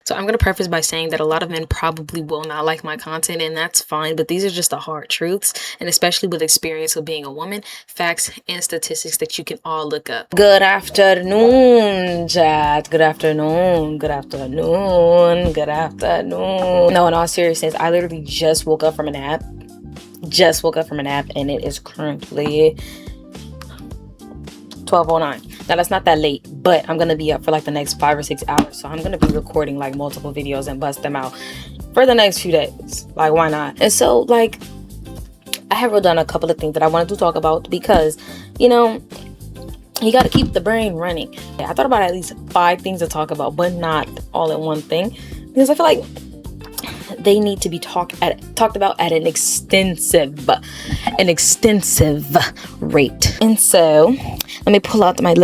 So I'm going to preface by saying that a lot of men probably will not like my content, and that's fine, but these are just the hard truths, and especially with experience of being a woman, facts and statistics that you can all look up. Good afternoon, chat. Good afternoon. Good afternoon. Good afternoon. No, in all seriousness, I literally just woke up from a nap. And it is currently 12:09. Now that's not that late, but I'm gonna be up for like the next 5 or 6 hours, so I'm gonna be recording like multiple videos and bust them out for the next few days. Like, why not? And so, like, I have wrote down a couple of things that I wanted to talk about because, you know, you got to keep the brain running. I thought about at least 5 things to talk about, but not all in one thing, because I feel like they need to be talked about at an extensive rate. And so let me pull out my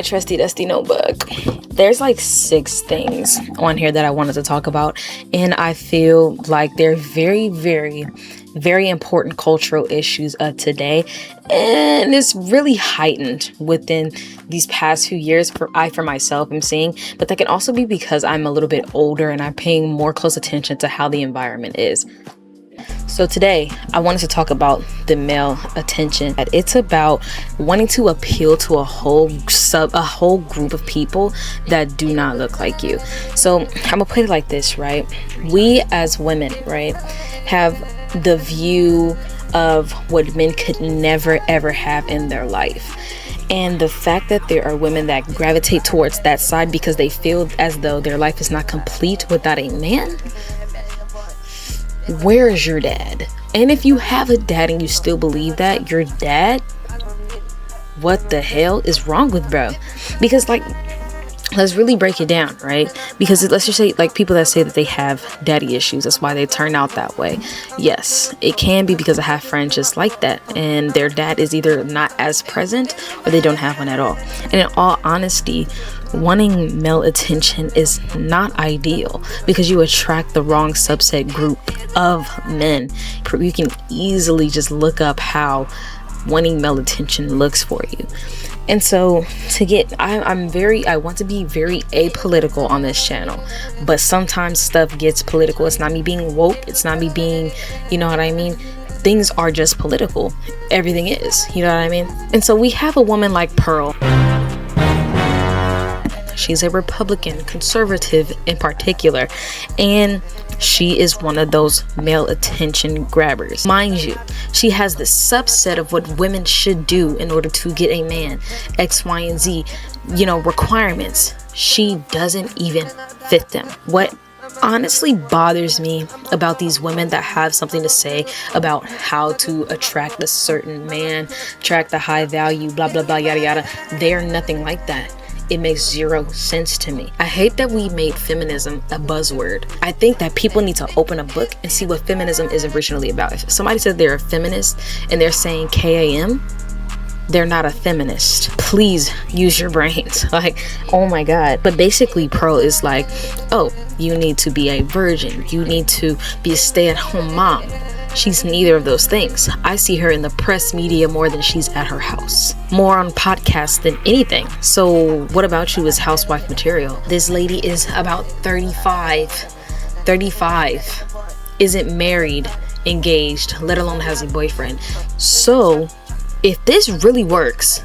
trusty dusty notebook. There's like 6 things on here that I wanted to talk about, and I feel like they're very, very, very important cultural issues of today, and it's really heightened within these past few years. For myself, I'm seeing, but that can also be because I'm a little bit older and I'm paying more close attention to how the environment is. So today I wanted to talk about the male attention. It's about wanting to appeal to a whole group of people that do not look like you. So I'm gonna put it like this, right? We as women, right, have the view of what men could never ever have in their life. And the fact that there are women that gravitate towards that side because they feel as though their life is not complete without a man. Where is your dad? And if you have a dad and you still believe that your dad, what the hell is wrong with bro? Because, like, let's really break it down, right? Because let's just say, like, people that say that they have daddy issues, that's why they turn out that way. Yes, it can be because I have friends just like that, and their dad is either not as present or they don't have one at all. And in all honesty, wanting male attention is not ideal because you attract the wrong subset group of men. You can easily just look up how wanting male attention looks for you. And so I want to be very apolitical on this channel, but sometimes stuff gets political. It's not me being woke. It's not me being, you know what I mean? Things are just political. Everything is, you know what I mean? And so we have a woman like Pearl. She's a Republican, conservative in particular, and she is one of those male attention grabbers. Mind you, she has the subset of what women should do in order to get a man, X, Y, and Z, requirements. She doesn't even fit them. What honestly bothers me about these women that have something to say about how to attract a certain man, attract the high value, blah, blah, blah, yada, yada, they're nothing like that. It makes zero sense to me. I hate that we made feminism a buzzword. I think that people need to open a book and see what feminism is originally about. If somebody says they're a feminist and they're saying KAM, they're not a feminist. Please use your brains. Like, oh my God. But basically, Pearl is like, oh, you need to be a virgin. You need to be a stay-at-home mom. She's neither of those things. I see her in the press media more than she's at her house. More on podcasts than anything. So what about you is housewife material? This lady is about 35. Isn't married, engaged, let alone has a boyfriend. So if this really works,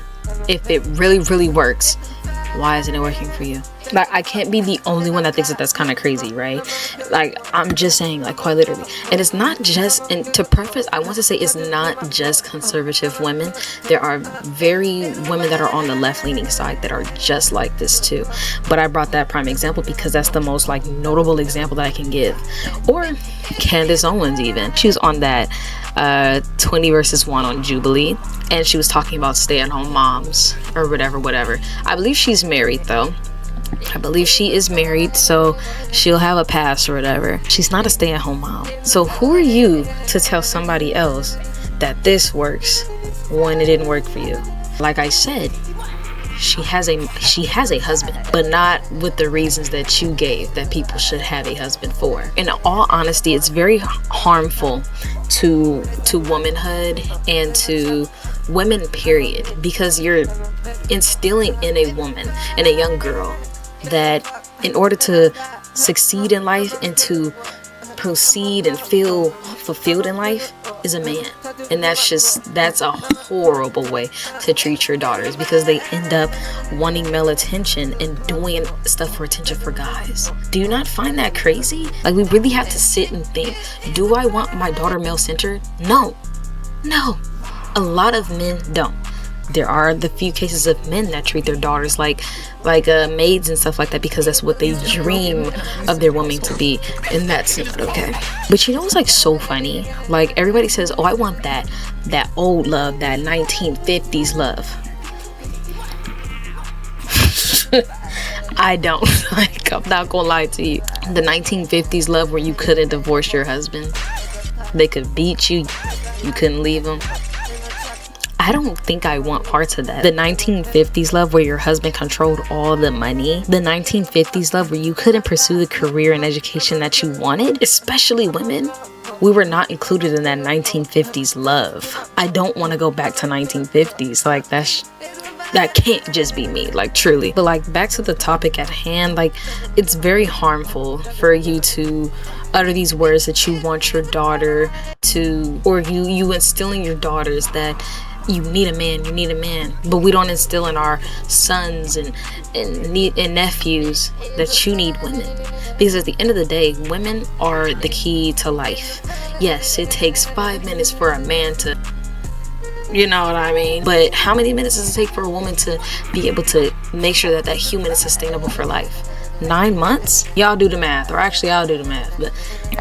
if it really, really works, why isn't it working for you? Like, I can't be the only one that thinks that that's kind of crazy, right? Like, I'm just saying, like, quite literally. And it's not just, and to preface, I want to say it's not just conservative women. There are very women that are on the left-leaning side that are just like this too. But I brought that prime example because that's the most, like, notable example that I can give. Or Candace Owens even. She was on that 20 versus 1 on Jubilee, and she was talking about stay-at-home moms or whatever. I believe she's married though. I believe she is married, so she'll have a pass or whatever. She's not a stay-at-home mom. So who are you to tell somebody else that this works when it didn't work for you? Like I said, she has a husband, but not with the reasons that you gave that people should have a husband for. In all honesty, it's very harmful to womanhood and to women period, because you're instilling in a woman, in a young girl, that in order to succeed in life and to proceed and feel fulfilled in life is a man. And that's a horrible way to treat your daughters, because they end up wanting male attention and doing stuff for attention for guys. Do you not find that crazy? Like, we really have to sit and think, do I want my daughter male centered? No. A lot of men don't. There are the few cases of men that treat their daughters like maids and stuff like that, because that's what they dream of their woman to be, and that's not okay. But you know what's like so funny? Like, everybody says, oh, I want that old love, that 1950s love. I don't. Like, I'm not gonna lie to you. The 1950s love where you couldn't divorce your husband, they could beat you, you couldn't leave them. I don't think I want parts of that. The 1950s love where your husband controlled all the money. The 1950s love where you couldn't pursue the career and education that you wanted, especially women. We were not included in that 1950s love. I don't want to go back to 1950s. Like, that can't just be me, like, truly. But like, back to the topic at hand, like, it's very harmful for you to utter these words that you want your daughter to, or you instill in your daughters that you need a man, but we don't instill in our sons and nephews that you need women. Because at the end of the day, women are the key to life. Yes, it takes 5 minutes for a man to, you know what I mean? But how many minutes does it take for a woman to be able to make sure that human is sustainable for life? 9 months? Y'all do the math, or actually I'll do the math, but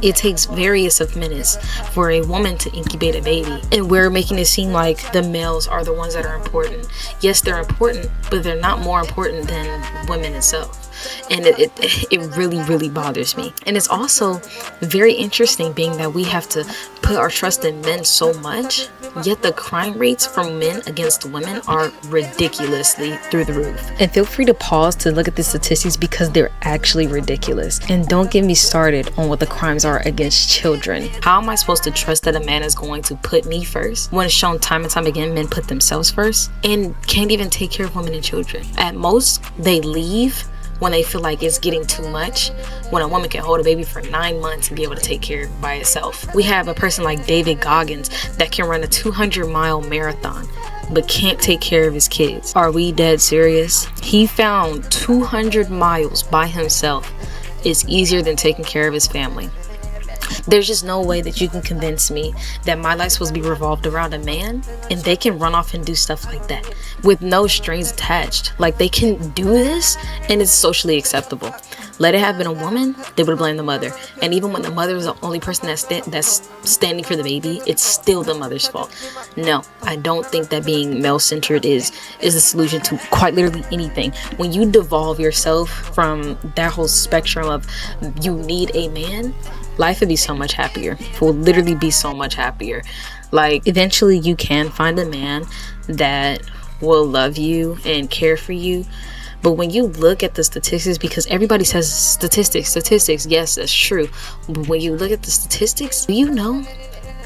it takes various of minutes for a woman to incubate a baby. And we're making it seem like the males are the ones that are important. Yes, they're important, but they're not more important than women itself. And it really bothers me. And it's also very interesting, being that we have to put our trust in men so much, yet the crime rates from men against women are ridiculously through the roof. And feel free to pause to look at the statistics, because they're actually ridiculous. And don't get me started on what the crimes are against children. How am I supposed to trust that a man is going to put me first when it's shown time and time again men put themselves first and can't even take care of women and children? At most, they leave when they feel like it's getting too much, when a woman can hold a baby for 9 months and be able to take care of it by itself. We have a person like David Goggins that can run a 200-mile marathon but can't take care of his kids. Are we dead serious? He found 200 miles by himself is easier than taking care of his family. There's just no way that you can convince me that my life's supposed to be revolved around a man and they can run off and do stuff like that with no strings attached. Like, they can do this and it's socially acceptable. Let it have been a woman, they would blame the mother. And even when the mother is the only person that's standing for the baby, it's still the mother's fault. No, I don't think that being male-centered is the solution to quite literally anything. When you devolve yourself from that whole spectrum of you need a man, life would be so much happier. It will literally be so much happier. Like, eventually you can find a man that will love you and care for you. But when you look at the statistics, because everybody says statistics, yes, that's true. But when you look at the statistics, do you know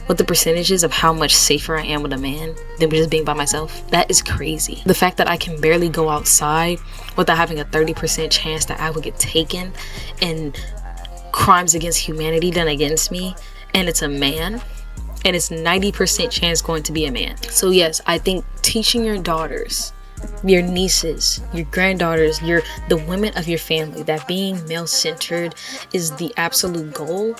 what the percentage is of how much safer I am with a man than just being by myself? That is crazy. The fact that I can barely go outside without having a 30% chance that I would get taken and crimes against humanity done against me, and it's a man, and it's 90% chance going to be a man. So yes, I think teaching your daughters, your nieces, your granddaughters, the women of your family, that being male-centered is the absolute goal.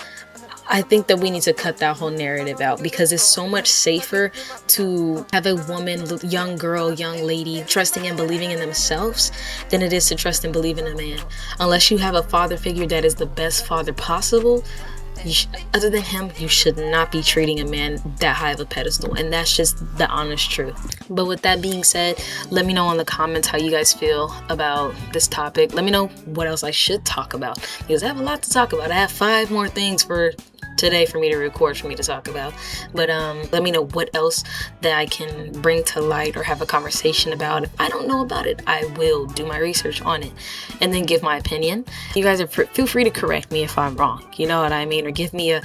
I think that we need to cut that whole narrative out, because it's so much safer to have a woman, young girl, young lady trusting and believing in themselves than it is to trust and believe in a man. Unless you have a father figure that is the best father possible, other than him, you should not be treating a man that high of a pedestal. And that's just the honest truth. But with that being said, let me know in the comments how you guys feel about this topic. Let me know what else I should talk about, because I have a lot to talk about. I have 5 more things for today for me to record, for me to talk about. But let me know what else that I can bring to light or have a conversation about. If I don't know about it, I will do my research on it and then give my opinion. You guys feel free to correct me if I'm wrong, you know what I mean, or give me a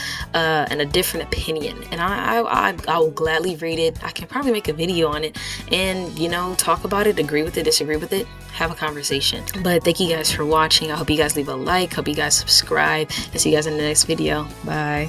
different opinion, and I will gladly read it. I can probably make a video on it and, you know, talk about it, agree with it, disagree with it, have a conversation. But thank you guys for watching. I hope you guys leave a like, hope you guys subscribe, and see you guys in the next video. Bye.